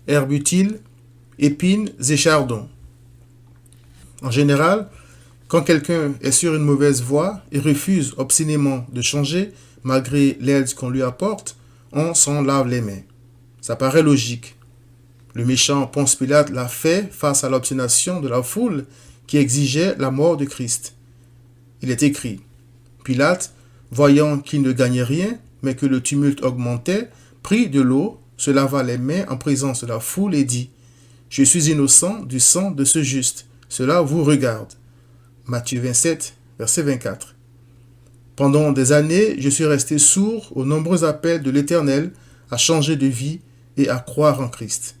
herbe utile, épines et chardons. En général, quand quelqu'un est sur une mauvaise voie et refuse obstinément de changer, malgré l'aide qu'on lui apporte, on s'en lave les mains. Ça paraît logique. Le méchant Ponce Pilate l'a fait face à l'obstination de la foule qui exigeait la mort de Christ. Il est écrit, Pilate, voyant qu'il ne gagnait rien, mais que le tumulte augmentait, prit de l'eau, se lava les mains en présence de la foule et dit, Je suis innocent du sang de ce juste, cela vous regarde. Matthieu 27, verset 24. Pendant des années, je suis resté sourd aux nombreux appels de l'Éternel à changer de vie et à croire en Christ.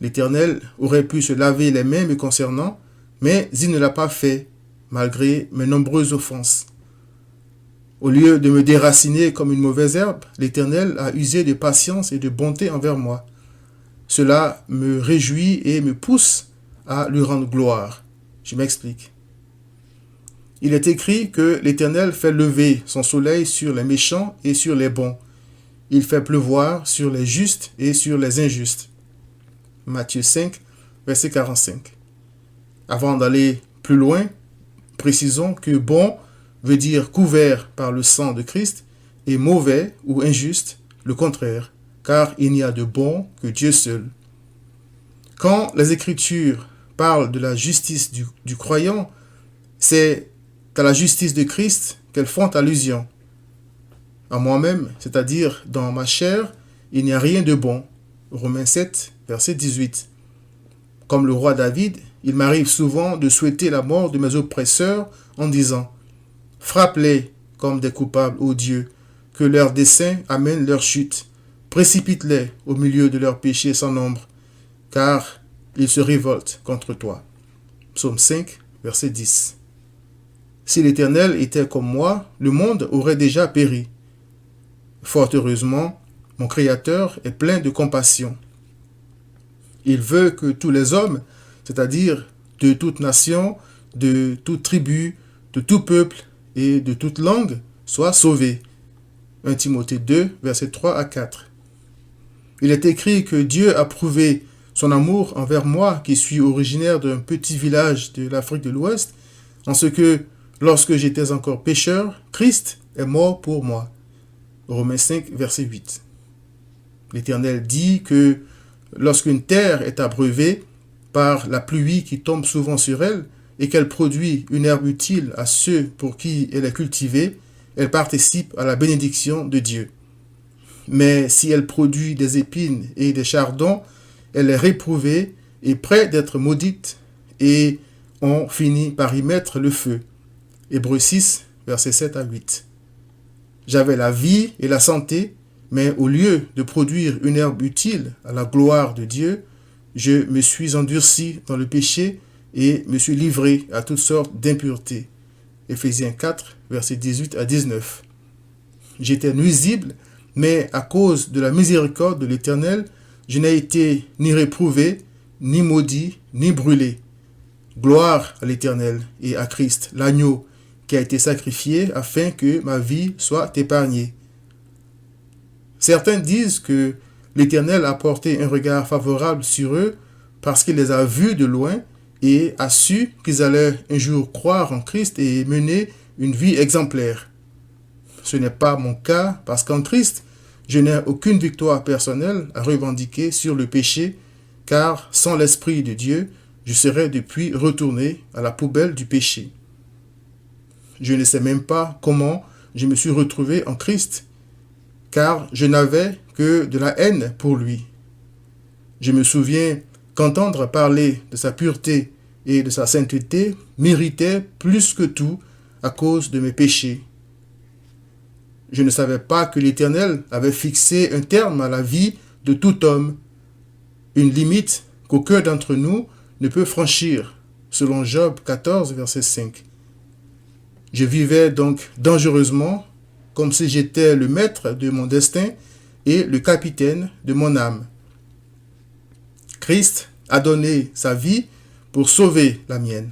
L'Éternel aurait pu se laver les mains me concernant, mais il ne l'a pas fait, malgré mes nombreuses offenses. Au lieu de me déraciner comme une mauvaise herbe, l'Éternel a usé de patience et de bonté envers moi. Cela me réjouit et me pousse à lui rendre gloire. Je m'explique. Il est écrit que l'Éternel fait lever son soleil sur les méchants et sur les bons. Il fait pleuvoir sur les justes et sur les injustes. Matthieu 5, verset 45. Avant d'aller plus loin, précisons que bon veut dire couvert par le sang de Christ et mauvais ou injuste, le contraire, car il n'y a de bon que Dieu seul. Quand les Écritures parlent de la justice du croyant, c'est à la justice de Christ qu'elles font allusion. À moi-même, c'est-à-dire dans ma chair, il n'y a rien de bon. Romains 7, verset 18. Comme le roi David, il m'arrive souvent de souhaiter la mort de mes oppresseurs en disant « Frappe-les comme des coupables, ô Dieu, que leurs desseins amènent leur chute. Précipite-les au milieu de leurs péchés sans nombre, car ils se révoltent contre toi. » Psaume 5, verset 10. Si l'Éternel était comme moi, le monde aurait déjà péri. Fort heureusement, mon Créateur est plein de compassion. Il veut que tous les hommes, c'est-à-dire de toute nation, de toute tribu, de tout peuple et de toute langue, soient sauvés. 1 Timothée 2, versets 3 à 4. Il est écrit que Dieu a prouvé son amour envers moi, qui suis originaire d'un petit village de l'Afrique de l'Ouest, en ce que, lorsque j'étais encore pécheur, Christ est mort pour moi. Romains 5, verset 8. L'Éternel dit que lorsqu'une terre est abreuvée par la pluie qui tombe souvent sur elle et qu'elle produit une herbe utile à ceux pour qui elle est cultivée, elle participe à la bénédiction de Dieu. Mais si elle produit des épines et des chardons, elle est réprouvée et près d'être maudite, et on finit par y mettre le feu. Hébreux 6, versets 7 à 8. J'avais la vie et la santé, mais au lieu de produire une herbe utile à la gloire de Dieu, je me suis endurci dans le péché et me suis livré à toutes sortes d'impuretés. Éphésiens 4, versets 18 à 19. J'étais nuisible, mais à cause de la miséricorde de l'Éternel, je n'ai été ni réprouvé, ni maudit, ni brûlé. Gloire à l'Éternel et à Christ, l'agneau, qui a été sacrifié afin que ma vie soit épargnée. Certains disent que l'Éternel a porté un regard favorable sur eux parce qu'il les a vus de loin et a su qu'ils allaient un jour croire en Christ et mener une vie exemplaire. Ce n'est pas mon cas parce qu'en Christ, je n'ai aucune victoire personnelle à revendiquer sur le péché, car sans l'Esprit de Dieu, je serais depuis retourné à la poubelle du péché. Je ne sais même pas comment je me suis retrouvé en Christ, car je n'avais que de la haine pour lui. Je me souviens qu'entendre parler de sa pureté et de sa sainteté méritait plus que tout à cause de mes péchés. Je ne savais pas que l'Éternel avait fixé un terme à la vie de tout homme, une limite qu'aucun d'entre nous ne peut franchir, selon Job 14, verset 5. Je vivais donc dangereusement, comme si j'étais le maître de mon destin et le capitaine de mon âme. Christ a donné sa vie pour sauver la mienne.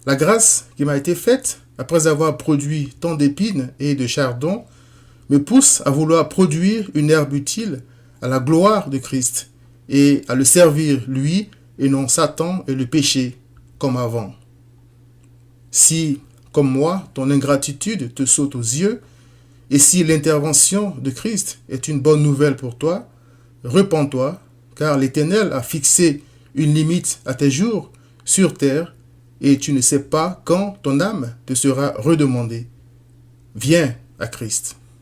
La grâce qui m'a été faite, après avoir produit tant d'épines et de chardons, me pousse à vouloir produire une herbe utile à la gloire de Christ et à le servir lui et non Satan et le péché comme avant. Si, comme moi, ton ingratitude te saute aux yeux, et si l'intervention de Christ est une bonne nouvelle pour toi, repens-toi, car l'Éternel a fixé une limite à tes jours sur terre, et tu ne sais pas quand ton âme te sera redemandée. Viens à Christ.